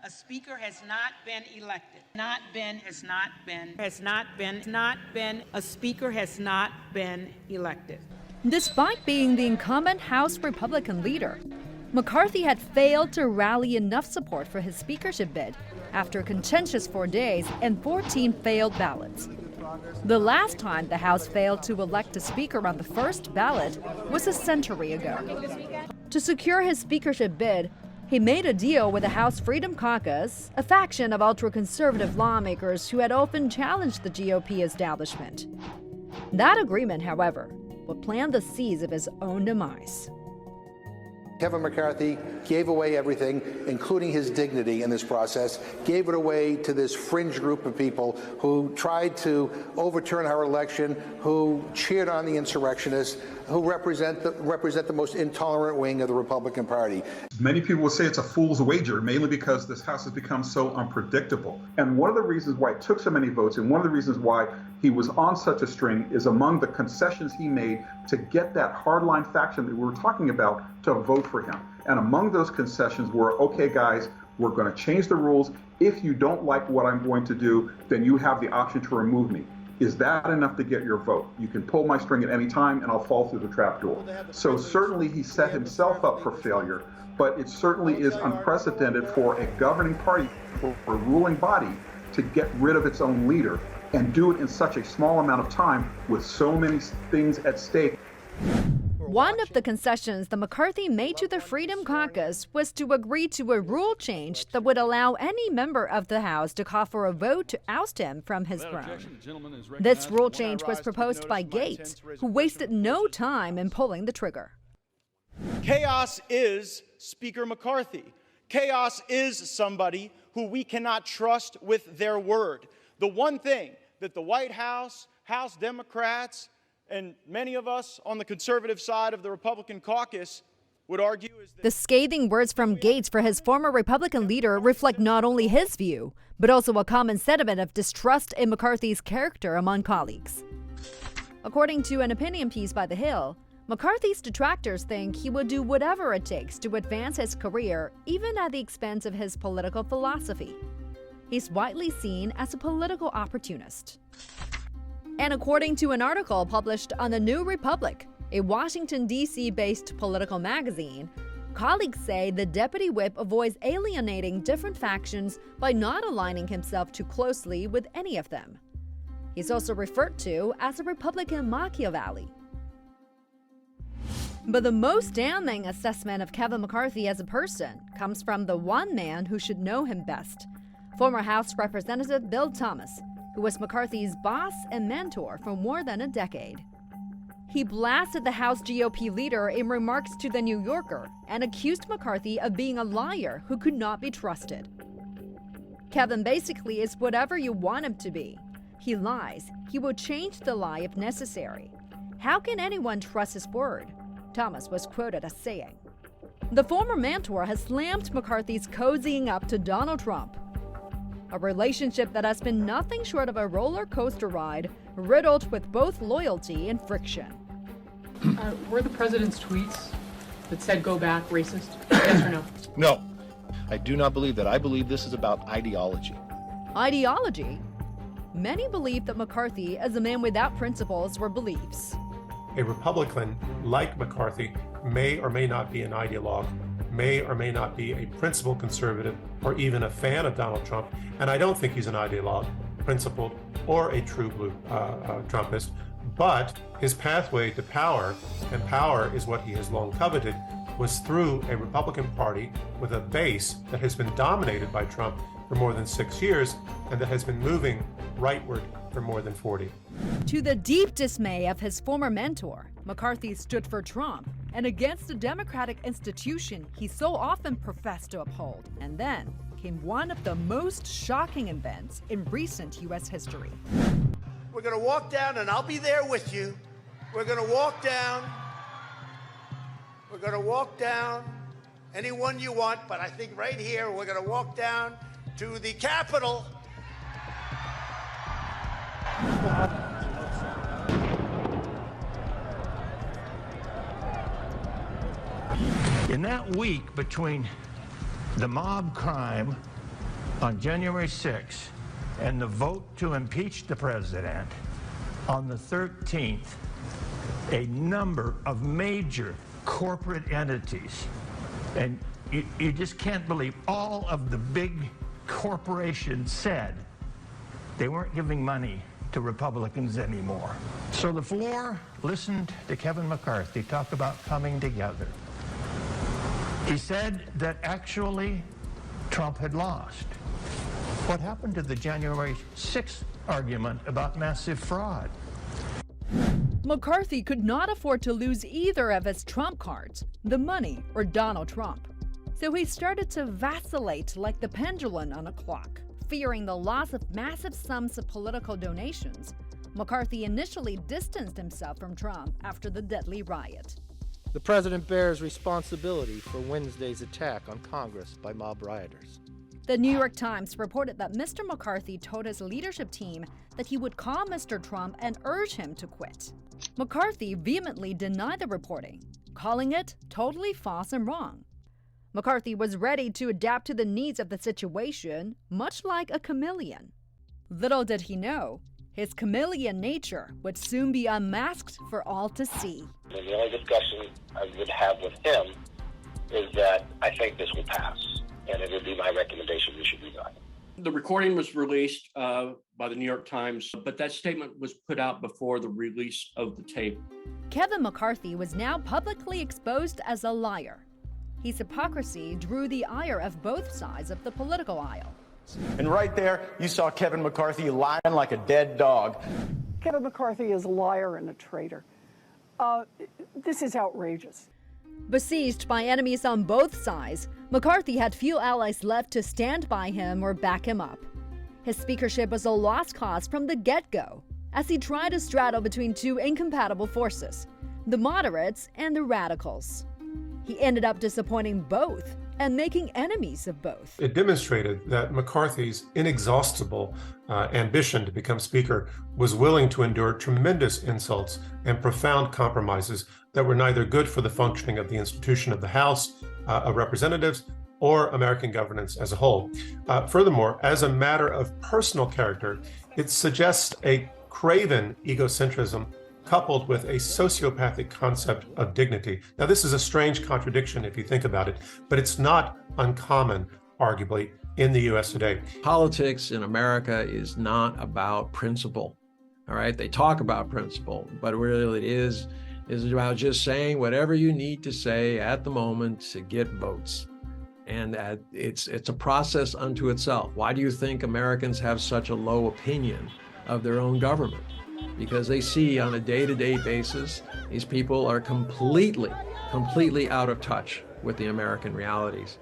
A speaker has not been elected. A speaker has not been elected. Despite being the incumbent House Republican leader, McCarthy had failed to rally enough support for his speakership bid after a contentious 4 days and 14 failed ballots. The last time the House failed to elect a speaker on the first ballot was a century ago. To secure his speakership bid, he made a deal with the House Freedom Caucus, a faction of ultra-conservative lawmakers who had often challenged the GOP establishment. That agreement, however, would plant the seeds of his own demise. Kevin McCarthy gave away everything, including his dignity in this process, gave it away to this fringe group of people who tried to overturn our election, who cheered on the insurrectionists, who represent the most intolerant wing of the Republican Party. Many people will say it's a fool's wager, mainly because this House has become so unpredictable. And one of the reasons why it took so many votes, and one of the reasons why he was on such a string, is among the concessions he made to get that hardline faction that we were talking about to vote for him. And among those concessions were, okay, guys, we're going to change the rules. If you don't like what I'm going to do, then you have the option to remove me. Is that enough to get your vote? You can pull my string at any time and I'll fall through the trap door. So certainly he set himself up for failure, but it certainly is unprecedented for a governing party, for a ruling body, to get rid of its own leader and do it in such a small amount of time with so many things at stake. One of the concessions that McCarthy made to the Freedom Caucus was to agree to a rule change that would allow any member of the House to call for a vote to oust him from his throne. This rule change was proposed by Gates, who wasted no time in pulling the trigger. Chaos is Speaker McCarthy. Chaos is somebody who we cannot trust with their word. The one thing that the White House, House Democrats, and many of us on the conservative side of the Republican caucus would argue is that the scathing words from Gates for his former Republican leader reflect not only his view, but also a common sentiment of distrust in McCarthy's character among colleagues. According to an opinion piece by The Hill, McCarthy's detractors think he would do whatever it takes to advance his career, even at the expense of his political philosophy. He's widely seen as a political opportunist. And according to an article published on The New Republic, a Washington, D.C.-based political magazine, colleagues say the deputy whip avoids alienating different factions by not aligning himself too closely with any of them. He's also referred to as a Republican Machiavelli. But the most damning assessment of Kevin McCarthy as a person comes from the one man who should know him best, former House Representative Bill Thomas, who was McCarthy's boss and mentor for more than a decade. He blasted the House GOP leader in remarks to The New Yorker and accused McCarthy of being a liar who could not be trusted. Kevin basically is whatever you want him to be. He lies. He will change the lie if necessary. How can anyone trust his word? Thomas was quoted as saying. The former mentor has slammed McCarthy's cozying up to Donald Trump, a relationship that has been nothing short of a roller coaster ride, riddled with both loyalty and friction. Were the president's tweets that said "go back" racist? Yes or no? No, I do not believe that. I believe this is about ideology. Ideology? Many believe that McCarthy is a man without principles or beliefs. A Republican like McCarthy may or may not be an ideologue, may or may not be a principled conservative or even a fan of Donald Trump, and I don't think he's an ideologue, principled, or a true blue Trumpist, but his pathway to power, and power is what he has long coveted, was through a Republican Party with a base that has been dominated by Trump for more than 6 years and that has been moving rightward for more than 40. To the deep dismay of his former mentor, McCarthy stood for Trump and against the democratic institution he so often professed to uphold. And then came one of the most shocking events in recent U.S. history. We're going to walk down, and I'll be there with you. We're going to walk down. We're going to walk down anyone you want, but I think right here we're going to walk down to the Capitol. In that week between the mob crime on January 6th and the vote to impeach the president on the 13th, a number of major corporate entities, and you just can't believe all of the big corporations said they weren't giving money to Republicans anymore. So the floor listened to Kevin McCarthy talk about coming together. He said that actually Trump had lost. What happened to the January 6th argument about massive fraud? McCarthy could not afford to lose either of his trump cards, the money or Donald Trump. So he started to vacillate like the pendulum on a clock. Fearing the loss of massive sums of political donations, McCarthy initially distanced himself from Trump after the deadly riot. The president bears responsibility for Wednesday's attack on Congress by mob rioters. The New York Times reported that Mr. McCarthy told his leadership team that he would call Mr. Trump and urge him to quit. McCarthy vehemently denied the reporting, calling it totally false and wrong. McCarthy was ready to adapt to the needs of the situation, much like a chameleon. Little did he know, his chameleon nature would soon be unmasked for all to see. And the only discussion I would have with him is that I think this will pass, and it would be my recommendation we should resign. The recording was released by the New York Times, but that statement was put out before the release of the tape. Kevin McCarthy was now publicly exposed as a liar. His hypocrisy drew the ire of both sides of the political aisle. And right there, you saw Kevin McCarthy lying like a dead dog. Kevin McCarthy is a liar and a traitor. This is outrageous. Besieged by enemies on both sides, McCarthy had few allies left to stand by him or back him up. His speakership was a lost cause from the get-go, as he tried to straddle between two incompatible forces, the moderates and the radicals. He ended up disappointing both and making enemies of both. It demonstrated that McCarthy's inexhaustible ambition to become Speaker was willing to endure tremendous insults and profound compromises that were neither good for the functioning of the institution of the House of Representatives or American governance as a whole. Furthermore, as a matter of personal character, it suggests a craven egocentrism coupled with a sociopathic concept of dignity. Now, this is a strange contradiction if you think about it, but it's not uncommon, arguably, in the U.S. today. Politics in America is not about principle, all right? They talk about principle, but really it is about just saying whatever you need to say at the moment to get votes. And it's a process unto itself. Why do you think Americans have such a low opinion of their own government? Because they see on a day-to-day basis, these people are completely out of touch with the American realities.